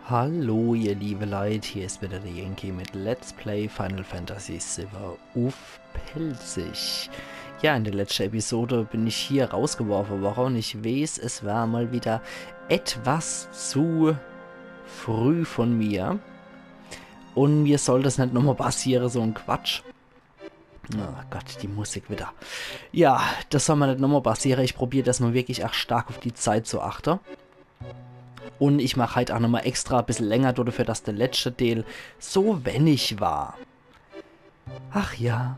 Hallo ihr liebe Leute, hier ist wieder der Yankee mit Let's Play Final Fantasy Silver auf Pelzig. Ja, in der letzten Episode bin ich hier rausgeworfen worden und ich weiß, es war mal wieder etwas zu früh von mir. Und mir soll das nicht nochmal passieren, so ein Quatsch. Oh Gott, die Musik wieder. Ja, das soll mir nicht nochmal passieren. Ich probiere das mal wirklich auch stark auf die Zeit zu achten. Und ich mache halt auch nochmal extra ein bisschen länger dafür, dass der letzte Teil so wenig war. Ach ja.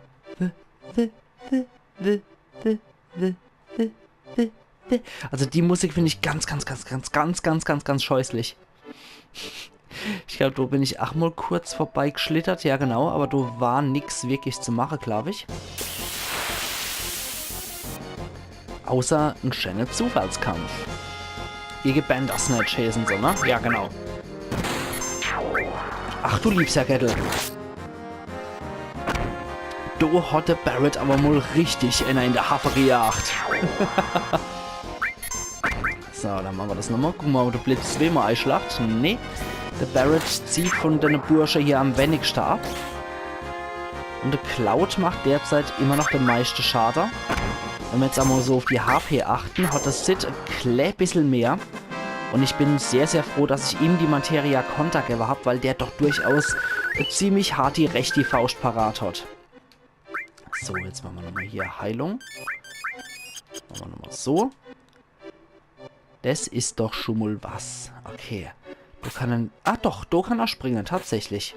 Also die Musik finde ich ganz scheußlich. Ich glaube, da bin ich auch mal kurz vorbeigeschlittert. Ja genau, aber da war nichts wirklich zu machen, glaube ich. Außer ein schöner Zufallskampf. Ihr Band das nicht schießen, so, ne? Ja, genau. Ach du liebster Kettel. Du hat der Barret aber mal richtig einer in der Hafe gejagt. So, dann machen wir das nochmal. Gucken wir mal, ob der Blitz zweimal einschlacht. Nee. Der Barret zieht von den Bursche hier am wenigsten ab. Und der Cloud macht derzeit immer noch den meisten Schaden. Wenn wir jetzt einmal so auf die HP achten, hat das Sid ein klein bisschen mehr. Und ich bin sehr froh, dass ich ihm die Materia Konter gegeben habe, weil der doch durchaus ziemlich hart die rechte Faust parat hat. So, jetzt machen wir nochmal hier Heilung. Machen wir nochmal so. Das ist doch schon mal was. Okay. Da kann er... Ah doch, da kann er springen, tatsächlich.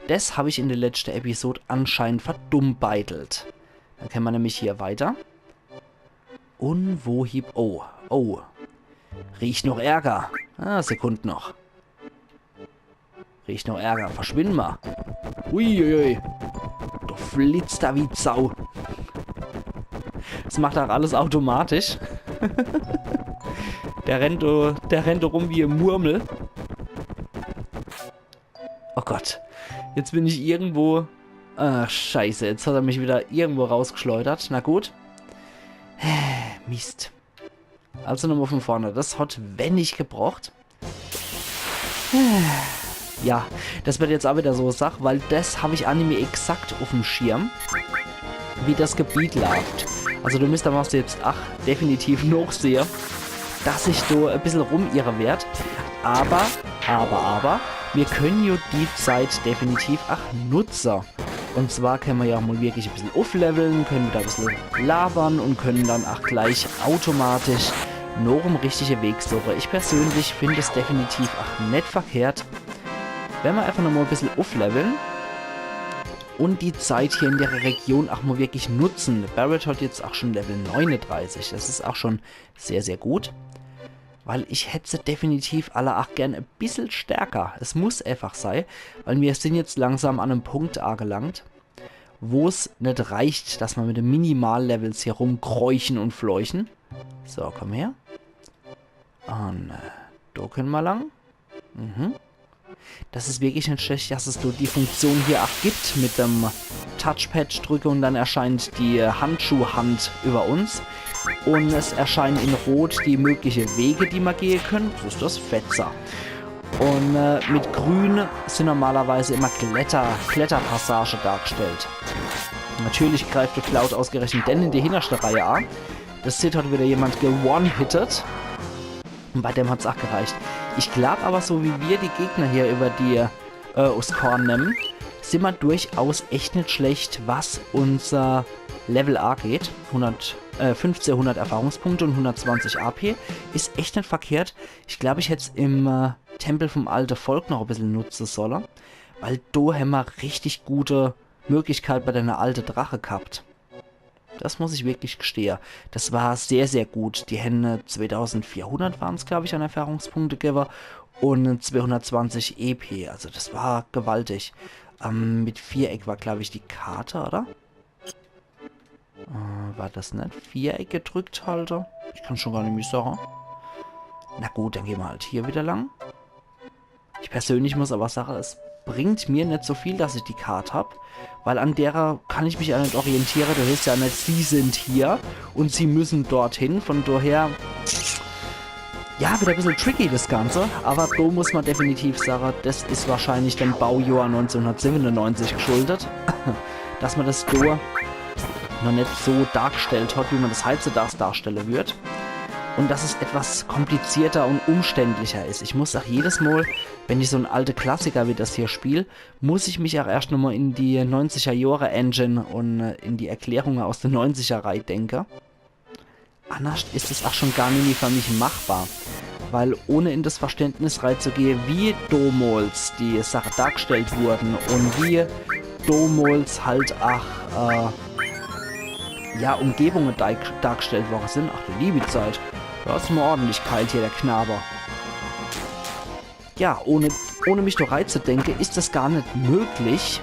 Das habe ich in der letzten Episode anscheinend verdummbeitelt. Dann können wir nämlich hier weiter. Und wo hieb... Oh, oh. Riecht noch Ärger. Ah, Sekunden noch. Riecht noch Ärger. Verschwinden wir. Uiuiui. Du flitzt da wie Sau. Das macht auch alles automatisch. Der rennt rum wie ein Murmel. Oh Gott. Jetzt bin ich irgendwo... Ach, scheiße. Jetzt hat er mich wieder irgendwo rausgeschleudert. Na gut. Mist. Also nochmal von vorne. Das hat wenig gebraucht. Ja, das wird jetzt auch wieder so eine Sache, weil das habe ich Anime exakt auf dem Schirm, wie das Gebiet läuft. Also du müsst da machst du jetzt, definitiv noch sehen, dass ich da ein bisschen rumirre werde. Aber, wir können ja die Zeit definitiv nutzen. Und zwar können wir ja mal wirklich ein bisschen aufleveln, können da ein bisschen labern und können dann auch gleich automatisch noch einen richtigen Weg suchen. Ich persönlich finde es definitiv auch nicht verkehrt, wenn wir einfach nochmal ein bisschen aufleveln und die Zeit hier in der Region auch mal wirklich nutzen. Barret hat jetzt auch schon Level 39, das ist auch schon sehr gut. Weil ich hätte sie definitiv alle auch gerne ein bisschen stärker. Es muss einfach sein, weil wir sind jetzt langsam an einem Punkt angelangt, wo es nicht reicht, dass wir mit den Minimal-Levels hier rumkräuchen und fleuchen. So, komm her. Und da können wir lang. Das ist wirklich nicht schlecht, dass es die Funktion hier auch gibt mit dem Touchpad drücke und dann erscheint die Handschuhhand über uns. Und es erscheinen in Rot die möglichen Wege, die wir gehen können. Das ist das Fetzer. Und mit Grün sind normalerweise immer Kletterpassage dargestellt. Natürlich greift der Cloud ausgerechnet denn in die hinterste Reihe an. Das Sid hat wieder jemand ge-one-hittet. Und bei dem hat es auch gereicht. Ich glaube aber, so wie wir die Gegner hier über die aus Korn nehmen, sind wir durchaus echt nicht schlecht, was unser Level A geht. 1500 Erfahrungspunkte und 120 AP. Ist echt nicht verkehrt. Ich glaube, ich hätte es im Tempel vom alten Volk noch ein bisschen nutzen sollen. Weil da haben wir richtig gute Möglichkeit bei deiner alten Drache gehabt. Das muss ich wirklich gestehen. Das war sehr gut. Die Hände 2400 waren es, glaube ich, an Erfahrungspunkte gegeben. Und 220 EP. Also das war gewaltig. Mit Viereck war, glaube ich, die Karte, oder? War das nicht? Viereck gedrückt, Halter? Ich kann schon gar nicht mehr sagen. Na gut, dann gehen wir halt hier wieder lang. Ich persönlich muss aber sagen, es bringt mir nicht so viel, dass ich die Karte habe. Weil an derer kann ich mich ja nicht orientieren. Das ist ja nicht, sie sind hier und sie müssen dorthin. Von daher Ja, wieder ein bisschen tricky das Ganze, aber da muss man definitiv sagen, das ist wahrscheinlich dem Baujahr 1997 geschuldet, dass man das da noch nicht so dargestellt hat, wie man das heutzutage darstellen wird. Und dass es etwas komplizierter und umständlicher ist. Ich muss auch jedes Mal, wenn ich so einen alten Klassiker wie das hier spiele, muss ich mich auch erst nochmal in die 90er Jahre Engine und in die Erklärungen aus der 90er Reihe denke. Anders ist es auch schon gar nicht mehr für mich machbar. Weil ohne in das Verständnis reinzugehen, wie damals die Sache dargestellt wurden und wie damals halt auch ja, Umgebungen dargestellt worden sind. Ach du liebe Zeit. Da ist mir ordentlich kalt hier, der Knaber. Ja, ohne mich da reinzudenken, ist das gar nicht möglich,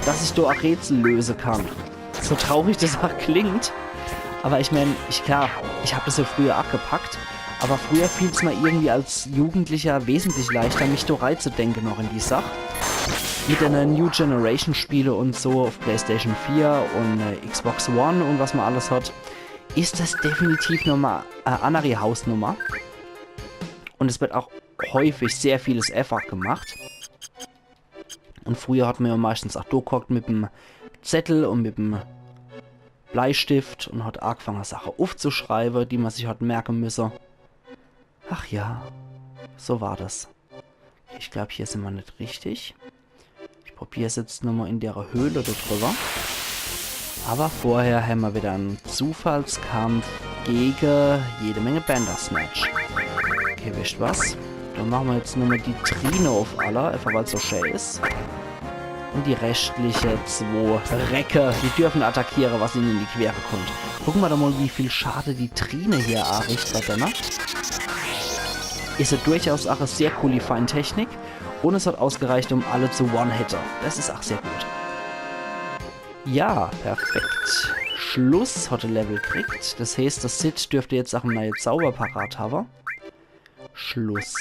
dass ich da auch Rätsel lösen kann. So traurig das auch klingt. Aber ich meine, klar, ich habe das ja früher abgepackt. Aber früher fiel es mir irgendwie als Jugendlicher wesentlich leichter, mich da reinzudenken noch in die Sache. Mit den New Generation Spiele und so auf PlayStation 4 und Xbox One und was man alles hat, ist das definitiv nochmal eine andere Hausnummer. Und es wird auch häufig sehr vieles einfach gemacht. Und früher hat man ja meistens auch durchgeguckt mit dem Zettel und mit dem Bleistift und hat angefangen, Sachen aufzuschreiben, die man sich hat merken müssen. Ach ja, so war das. Ich glaube, hier sind wir nicht richtig. Ich probiere es jetzt nochmal in der Höhle da drüber. Aber vorher haben wir wieder einen Zufallskampf gegen jede Menge Bandersnatch. Okay, wisst was? Dann machen wir jetzt nochmal die Trine auf aller, einfach weil es so schön ist. Und die restlichen 2 Recke, die dürfen attackieren, was ihnen in die Quere kommt. Gucken wir doch mal, wie viel Schade die Trine hier anrichtet, ne? Ist ja durchaus auch eine sehr coole Feintechnik. Und es hat ausgereicht, um alle zu One-Hitter. Das ist auch sehr gut. Ja, perfekt. Schluss hat der Level gekriegt. Das heißt, das Sid dürfte jetzt auch einen neuen Zauber parat haben. Schluss.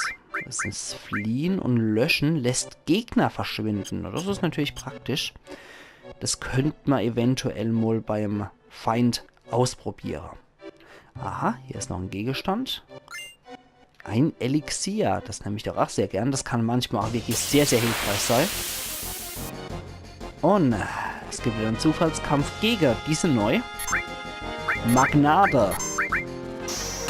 Das ist Fliehen und Löschen lässt Gegner verschwinden. Das ist natürlich praktisch. Das könnte man eventuell mal beim Feind ausprobieren. Aha, hier ist noch ein Gegenstand. Ein Elixier. Das nehme ich doch auch sehr gern. Das kann manchmal auch wirklich sehr, sehr hilfreich sein. Und es gibt wieder einen Zufallskampf gegen diese neu. Magnade.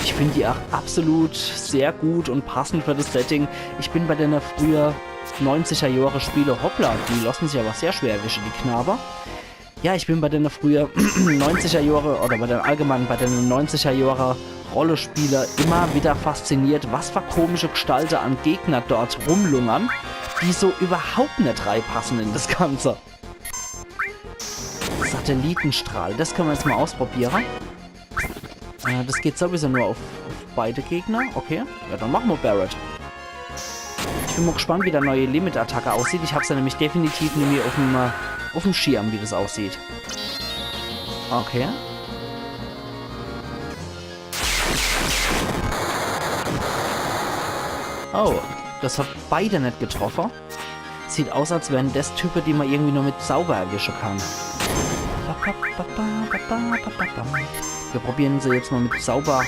Ich finde die auch absolut sehr gut und passend für das Setting. Ich bin bei den früher 90er Jahre Spiele, hoppla, die lassen sich aber sehr schwer erwischen, die Knaber. Ja, ich bin bei den früher 90er Jahre oder bei den allgemein bei den 90er Jahre Rollenspiele immer wieder fasziniert, was für komische Gestalten an Gegner dort rumlungern, die so überhaupt nicht reinpassen in das Ganze. Satellitenstrahl, das können wir jetzt mal ausprobieren. Das geht sowieso nur auf beide Gegner. Okay, ja, dann machen wir Barret. Ich bin mal gespannt, wie der neue Limit-Attacke aussieht. Ich habe es ja nämlich definitiv nämlich auf dem Schirm, wie das aussieht. Okay. Oh, das hat beide nicht getroffen. Sieht aus, als wären das Typen, die man irgendwie nur mit Zauber erwischen kann. Wir probieren sie jetzt mal mit Zauber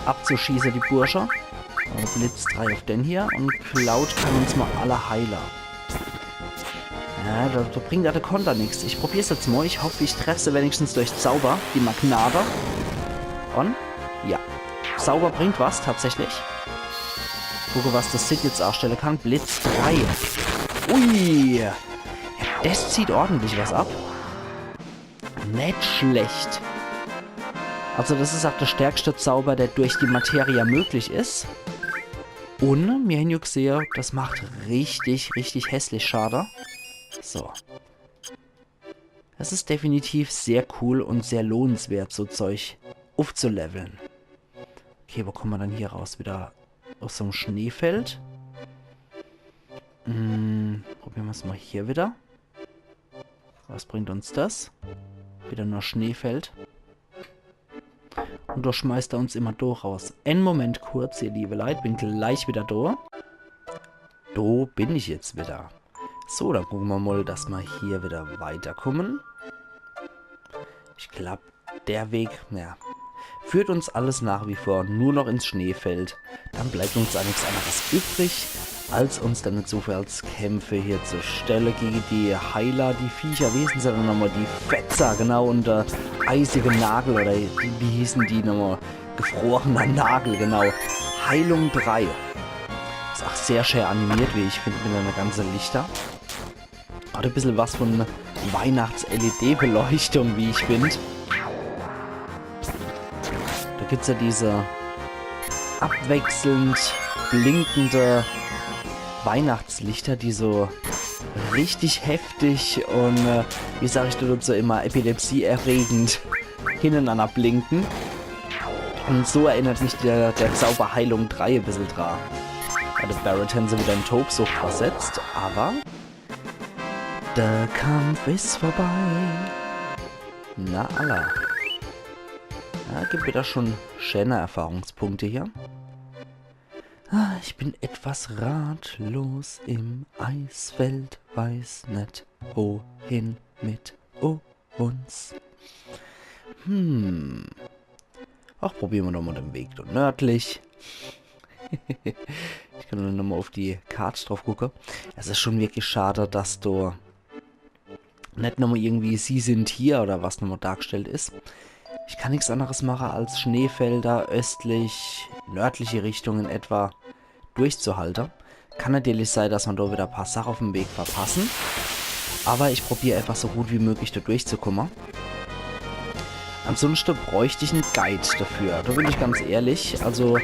abzuschießen, die Bursche. Blitz 3 auf den hier und Cloud kann uns mal alle heilen. Ja, da bringt der Konter nichts. Ich probiere es jetzt mal. Ich hoffe, ich treffe sie wenigstens durch Zauber, die Magnade. Und? Ja. Zauber bringt was, tatsächlich. Gucke, was das Sid jetzt darstellen kann. Blitz 3. Ui. Ja, das zieht ordentlich was ab. Nicht schlecht. Also das ist auch der stärkste Zauber, der durch die Materie möglich ist. Und mir hin gesehen, das macht richtig, richtig hässlich schade. So. Das ist definitiv sehr cool und sehr lohnenswert, so Zeug aufzuleveln. Okay, wo kommen wir dann hier raus? Wieder aus so einem Schneefeld. Probieren wir es mal hier wieder. Was bringt uns das? Wieder nur Schneefeld. Und da schmeißt er uns immer da raus. Einen Moment kurz, ihr liebe Leute, bin gleich wieder da. Da bin ich jetzt wieder. So, dann gucken wir mal, dass wir hier wieder weiterkommen. Ich glaube, der Weg, ja. führt uns alles nach wie vor nur noch ins Schneefeld. Dann bleibt uns auch nichts anderes übrig, als uns dann in Zufallskämpfe hier zur Stelle gegen die Heiler, die Viecher, wie hießen sie dann nochmal, die Fetzer, genau, und der eisige Nagel, oder wie hießen die nochmal, gefrorener Nagel, genau. Heilung 3. Ist auch sehr schön animiert, wie ich finde, mit einer ganzen Lichter. Hat ein bisschen was von Weihnachts-LED-Beleuchtung, wie ich finde. Da gibt es ja diese abwechselnd blinkende Weihnachtslichter, die so richtig heftig und, wie sage ich dazu immer, epilepsieerregend hintereinander blinken. Und so erinnert mich der Zauber Heilung 3 ein bisschen dran. Bei der Barrett haben sie wieder in Tobsucht versetzt, aber der Kampf ist vorbei. Na Allah. Ja, gibt wieder schon schöne Erfahrungspunkte hier. Ich bin etwas ratlos im Eisfeld, weiß nicht wohin mit uns. Ach, probieren wir doch mal den Weg dort nördlich. Ich kann nur noch mal auf die Karte drauf gucken. Es ist schon wirklich schade, dass du nicht nochmal irgendwie sie sind hier oder was nochmal dargestellt ist. Ich kann nichts anderes machen als Schneefelder östlich, nördliche Richtungen etwa durchzuhalten. Kann natürlich sein, dass man da wieder ein paar Sachen auf dem Weg verpassen. Aber ich probiere einfach so gut wie möglich da durchzukommen. Ansonsten bräuchte ich einen Guide dafür. Da bin ich ganz ehrlich. Also,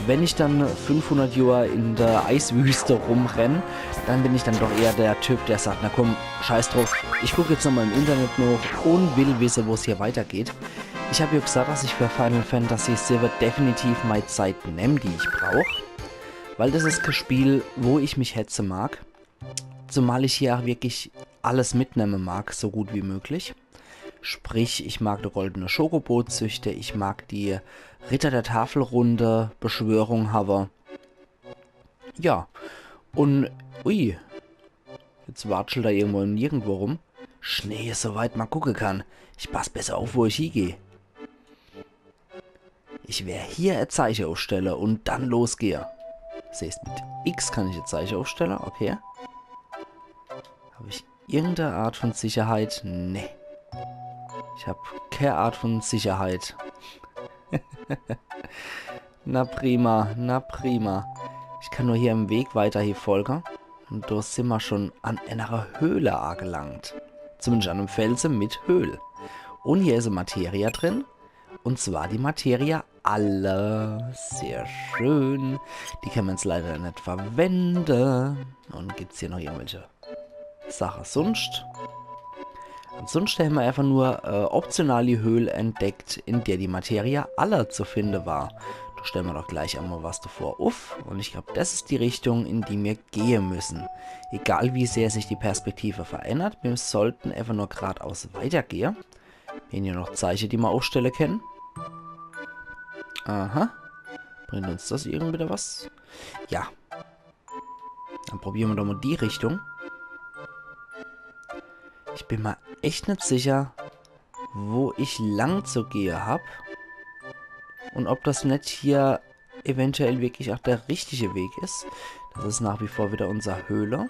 wenn ich dann 500 Jahre in der Eiswüste rumrenne, dann bin ich dann doch eher der Typ, der sagt, na komm, scheiß drauf. Ich gucke jetzt nochmal im Internet noch und will wissen, wo es hier weitergeht. Ich habe ja gesagt, dass ich für Final Fantasy VII definitiv meine Zeit nehme, die ich brauche. Weil das ist kein Spiel, wo ich mich hetzen mag. Zumal ich hier auch wirklich alles mitnehmen mag, so gut wie möglich. Sprich, ich mag die goldene Schokoboot-Züchte, ich mag die Ritter der Tafelrunde, Beschwörung haben. Ja, und, ui, jetzt watschelt da irgendwo nirgendwo rum. Schnee ist soweit man gucken kann. Ich passe besser auf, wo ich hingehe. Ich werde hier ein Zeichen aufstellen und dann losgehe. Siehst, mit X kann ich ein Zeichen aufstellen, okay. Habe ich irgendeine Art von Sicherheit? Nee. Ich habe keine Art von Sicherheit. Na prima, na prima. Ich kann nur hier im Weg weiter hier folgen. Und da sind wir schon an einer Höhle angelangt. Zumindest an einem Felsen mit Höhle. Und hier ist eine Materia drin. Und zwar die Materia alle. Sehr schön. Die kann man jetzt leider nicht verwenden. Und gibt es hier noch irgendwelche Sachen sonst? Ansonsten haben wir einfach nur optional die Höhle entdeckt, in der die Materia aller zu finden war. Da stellen wir doch gleich einmal was davor auf. Und ich glaube, das ist die Richtung, in die wir gehen müssen. Egal wie sehr sich die Perspektive verändert, wir sollten einfach nur geradeaus weitergehen. Wir haben hier noch Zeichen, die wir aufstellen können. Aha. Bringt uns das irgendwie was? Ja. Dann probieren wir doch mal die Richtung. Ich bin mir echt nicht sicher, wo ich lang zu gehen habe. Und ob das nicht hier eventuell wirklich auch der richtige Weg ist. Das ist nach wie vor wieder unsere Höhle.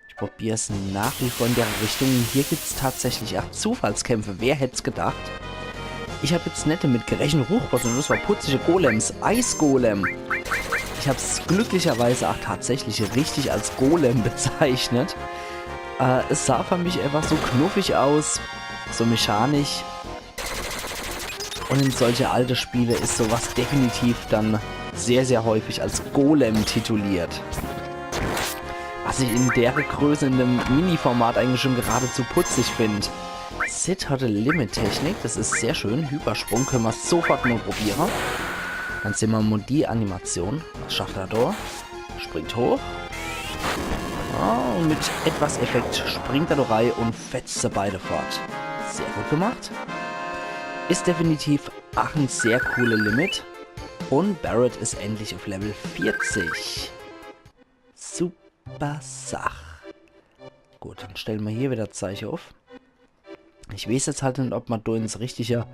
Ich probiere es nach wie vor in der Richtung. Hier gibt es tatsächlich auch Zufallskämpfe. Wer hätte es gedacht? Ich habe jetzt nicht damit gerechnet. Was denn das war putzige Golems. Eisgolem. Ich habe es glücklicherweise auch tatsächlich richtig als Golem bezeichnet. Es sah für mich einfach so knuffig aus, so mechanisch. Und in solche alte Spiele ist sowas definitiv dann sehr, sehr häufig als Golem tituliert. Was ich in der Größe, in dem Mini-Format eigentlich schon geradezu putzig finde. Sid hatte Limit-Technik, das ist sehr schön. Hypersprung können wir sofort mal probieren. Dann sehen wir mal die Animation. Was schafft er da? Springt hoch. Und mit etwas Effekt springt er rein und fetzt sie beide fort. Sehr gut gemacht. Ist definitiv auch ein sehr cooler Limit. Und Barrett ist endlich auf Level 40. Super Sache. Gut, dann stellen wir hier wieder Zeichen auf. Ich weiß jetzt halt nicht, ob man da ins richtige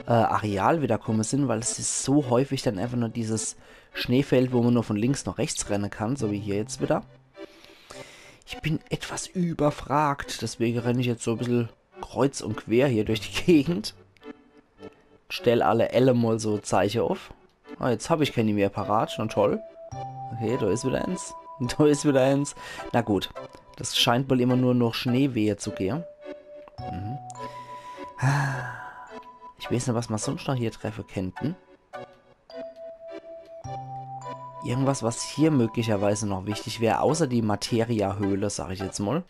Areal wiederkommen sind, weil es ist so häufig dann einfach nur dieses Schneefeld, wo man nur von links nach rechts rennen kann, so wie hier jetzt wieder. Ich bin etwas überfragt, deswegen renne ich jetzt so ein bisschen kreuz und quer hier durch die Gegend. Stell alle Elle mal so Zeichen auf. Ah, jetzt habe ich keine mehr parat, schon toll. Okay, da ist wieder eins. Da ist wieder eins. Na gut, das scheint wohl immer nur noch Schneewehe zu gehen. Mhm. Ich weiß nicht, was man sonst noch hier treffen könnten. Irgendwas, was hier möglicherweise noch wichtig wäre, außer die Materia-Höhle, sage ich jetzt mal.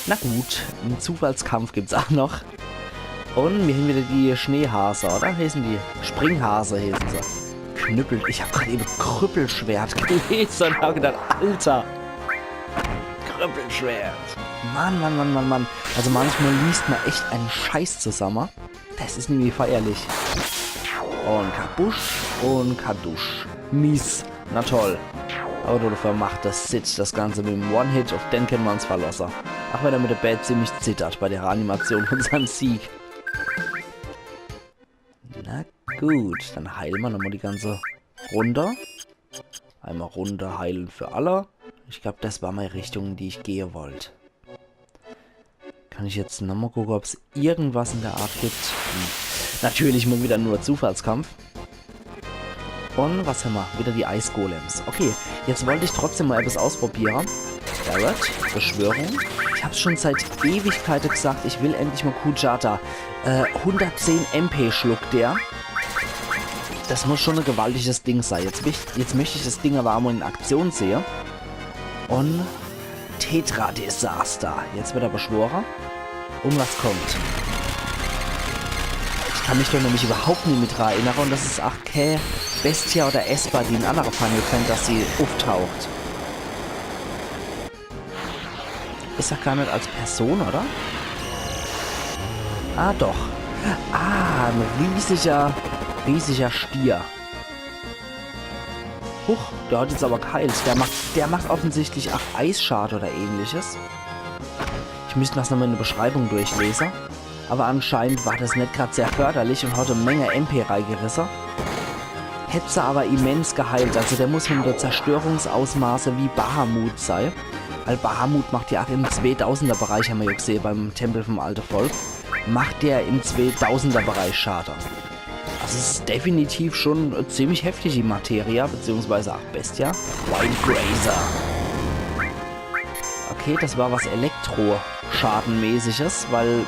Na gut, einen Zufallskampf gibt es auch noch. Und wir haben wieder die Schneehase, oder? Heißen die? Springhase heißen sie. Knüppel. Ich habe gerade eben Krüppelschwert gelesen und habe gedacht, Alter. Krüppelschwert. Mann, Mann, Mann, Mann, Mann. Also manchmal liest man echt einen Scheiß zusammen. Das ist nämlich feierlich. Und Kabusch und Kadusch. Mies. Na toll. Aber dafür macht das Sid das Ganze mit dem One-Hit, auf den können wir uns verlassen. Auch wenn er mit der Bad ziemlich zittert bei der Animation von seinem Sieg. Na gut, dann heilen wir nochmal die ganze Runde. Einmal Runde heilen für alle. Ich glaube, das war meine Richtung, in die ich gehen wollte. Kann ich jetzt nochmal gucken, ob es irgendwas in der Art gibt. Natürlich mal wieder nur Zufallskampf. Und was haben wir? Wieder die Eisgolems. Okay, jetzt wollte ich trotzdem mal etwas ausprobieren. Barret, Beschwörung. Ich habe es schon seit Ewigkeiten gesagt, ich will endlich mal Kujata. 110 MP schluckt der. Das muss schon ein gewaltiges Ding sein. Jetzt möchte ich das Ding aber auch mal in Aktion sehen. Und Tetra-Desaster. Jetzt wird er Beschworer. Und was kommt? Ich kann mich doch nämlich überhaupt nicht mit dran erinnern. Und das ist auch keine Bestia oder Esper, die in anderen Final Fantasy auftaucht. Ist er gar nicht als Person, oder? Ah, doch. Ah, ein riesiger Stier. Huch, der hat jetzt aber geheilt. Der macht offensichtlich auch Eisschaden oder ähnliches. Ich müsste das nochmal in der Beschreibung durchlesen. Aber anscheinend war das nicht gerade sehr förderlich und hat eine Menge MP reingerissen. Hätte sie aber immens geheilt. Also der muss von der Zerstörungsausmaße wie Bahamut sein. Weil Bahamut macht ja auch im 2000er Bereich, haben wir ja gesehen, beim Tempel vom Alten Volk, macht der im 2000er Bereich Schaden. Also es ist definitiv schon ziemlich heftig die Materia, beziehungsweise auch Bestia. Wild Grazer. Okay, das war was Elektro-Schadenmäßiges, weil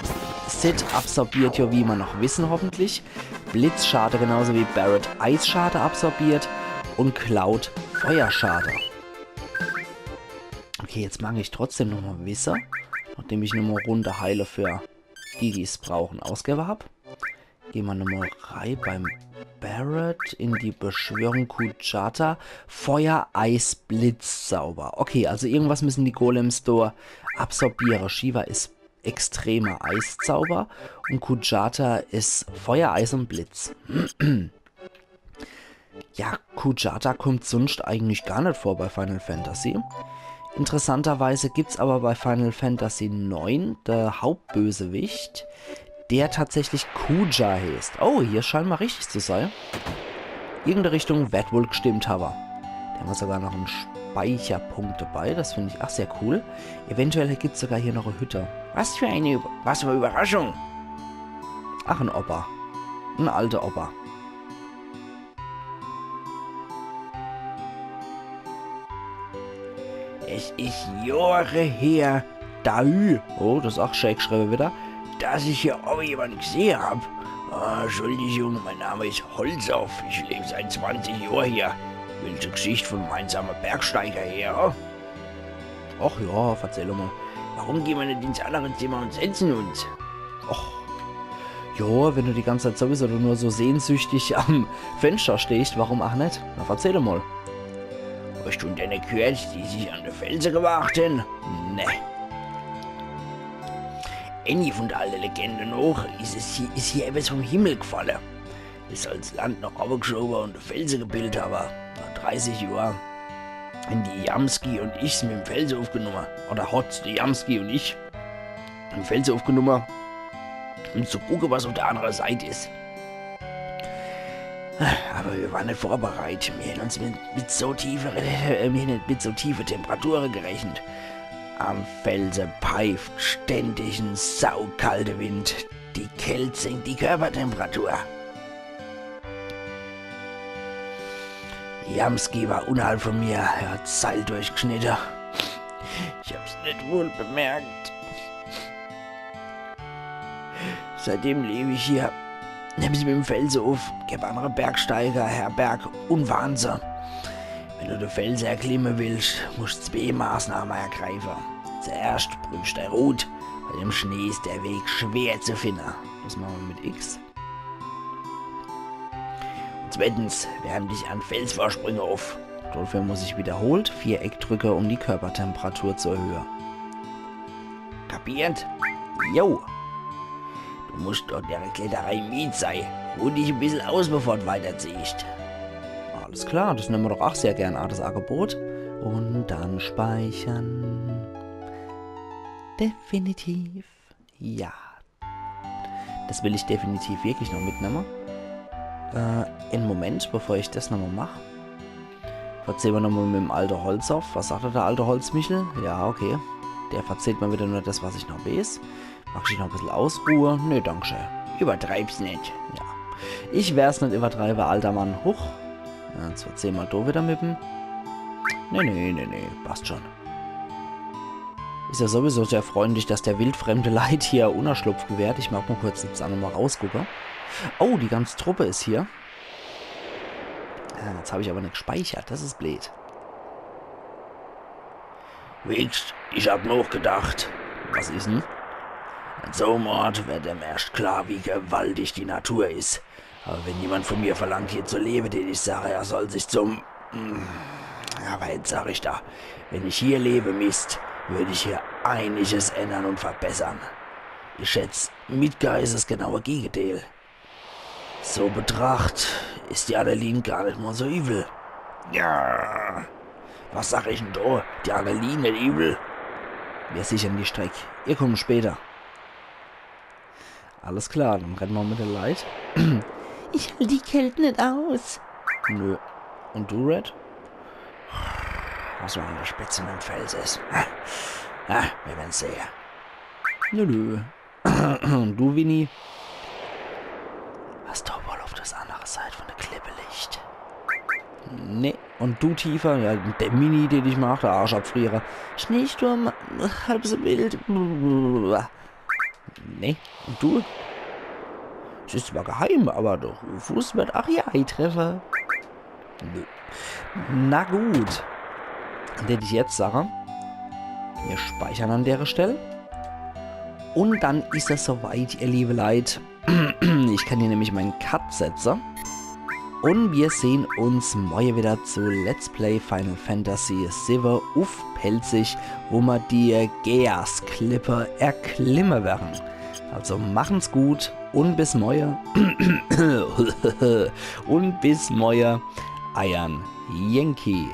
Sid absorbiert ja, wie wir noch wissen hoffentlich, Blitzschade genauso wie Barret Eisschade absorbiert und Cloud Feuerschade. Okay, jetzt mag ich trotzdem nochmal Wisser, nachdem ich nochmal Runde Heile für die es brauchen, ausgegeben habe. Gehen wir nochmal rein beim Barret in die Beschwörung Kujata. Feuer, Eis, Blitz, Zauber. Okay, also irgendwas müssen die Golems da absorbieren. Shiva ist extremer Eiszauber und Kujata ist Feuer, Eis und Blitz. Ja, Kujata kommt sonst eigentlich gar nicht vor bei Final Fantasy. Interessanterweise gibt es aber bei Final Fantasy IX der Hauptbösewicht, der tatsächlich Kuja heißt. Oh, hier scheint mal richtig zu sein. Irgendeine Richtung wird wohl gestimmt haben. Da haben wir sogar noch einen Speicherpunkt dabei. Das finde ich auch sehr cool. Eventuell gibt es sogar hier noch eine Hütte. Was für eine Überraschung. Ach, ein Opa. Ein alter Opa. Es ist Jahre her, oh, das ist auch schräg geschrieben wieder, dass ich hier auch jemanden gesehen habe. Oh, Entschuldigung, mein Name ist Holzow. Ich lebe seit 20 Jahren hier. Welche Geschichte von meinem Bergsteiger her? Ach ja, erzähl mal. Warum gehen wir nicht ins andere Zimmer und setzen uns? Ach, ja, wenn du die ganze Zeit sowieso nur so sehnsüchtig am Fenster stehst, warum auch nicht? Na, erzähl mal. Hast du denn gehört, die sich an der Felsen gewarten? Ne. Eine von der alten Legende noch ist hier etwas vom Himmel gefallen. Ist als Land noch runtergeschoben und der Felsen gebildet, aber nach 30 Jahren haben die Jamski und ich mit dem Felsen aufgenommen. Oder hat die Jamski und ich den Felsen aufgenommen. um zu gucken, was auf der anderen Seite ist. Aber wir waren nicht vorbereitet. Wir haben uns mit so tiefen Temperaturen gerechnet. Am Felsen pfeift ständig ein saukalter Wind. Die Kälte senkt die Körpertemperatur. Jamski war unterhalb von mir. Er hat Seil durchgeschnitten. Ich hab's nicht wohl bemerkt. Seitdem lebe ich hier. Nimm sie mit dem Felsen auf, gib andere Bergsteiger, Herberg und Wahnsinn. Wenn du den Felsen erklimmen willst, musst du 2 Maßnahmen ergreifen. Zuerst prüfst du Rot, weil im Schnee ist der Weg schwer zu finden. Das machen wir mit X. Und zweitens, wärm dich an Felsvorsprünge auf. Dafür muss ich wiederholt Viereck drücken, um die Körpertemperatur zu erhöhen. Kapiert? Jo! Du musst dort der Kletterei mit sein. Ruh dich ein bisschen aus, bevor du weiterziehst. Alles klar, das nehmen wir doch auch sehr gern, das Angebot. Und dann speichern. Definitiv. Ja. Das will ich definitiv wirklich noch mitnehmen. Einen Moment, bevor ich das nochmal mache. Verzehren wir nochmal mit dem alten Holz auf. Was sagt der alte Holzmichel? Ja, okay. Der verzählt mir wieder nur das, was ich noch weiß. Mach ich noch ein bisschen Ausruhe? Nö, dankeschön. Übertreib's nicht. Ja. Ich werd's nicht übertreiben, alter Mann. Huch. Ja, jetzt verzehren wir da wieder mit dem. Nee, passt schon. Ist ja sowieso sehr freundlich, dass der wildfremde Leid hier Unterschlupf gewährt. Ich mag mal kurz jetzt auch nochmal rausgucken. Oh, die ganze Truppe ist hier. Ja, jetzt habe ich aber nicht gespeichert. Das ist blöd. Wichst, ich hab noch gedacht. Was ist denn? An so einem Ort wird dem erst klar, wie gewaltig die Natur ist. Aber wenn jemand von mir verlangt, hier zu leben, den ich sage, er soll sich zum... Aber jetzt sag ich da, wenn ich hier lebe, Mist, würde ich hier einiges ändern und verbessern. Ich schätze, Midgard ist das genaue Gegenteil. So betracht ist die Adeline gar nicht mal so übel. Ja, was sag ich denn da? Die Adeline nicht übel? Wir sichern die Strecke. Ihr kommt später. Alles klar, dann rennen wir mit der Light. Ich halte die Kälte nicht aus. Nö. Und du, Red? Was noch an der Spitze mit dem Fels ist. Wir werden sehen. Nö. Und du, Winnie? Was da wohl auf das andere Seite von der Klippe liegt? Nee. Und du, tiefer? Ja, der Mini, den ich mache, der Arschabfrierer. Schneesturm, halb so wild. Nee. Und du? Es ist zwar geheim, aber der Fuß wird Ariai-Treffer. Nö. Na gut. Dann hätte ich jetzt sagen, wir speichern an der Stelle. Und dann ist es soweit, ihr liebe Leute. Ich kann hier nämlich meinen Cut setzen. Und wir sehen uns morgen wieder zu Let's Play Final Fantasy VII auf Pelzig, wo wir die Geas-Klippe erklimmen werden. Also machen's gut und bis morgen. Und bis morgen, Eiern Yankee.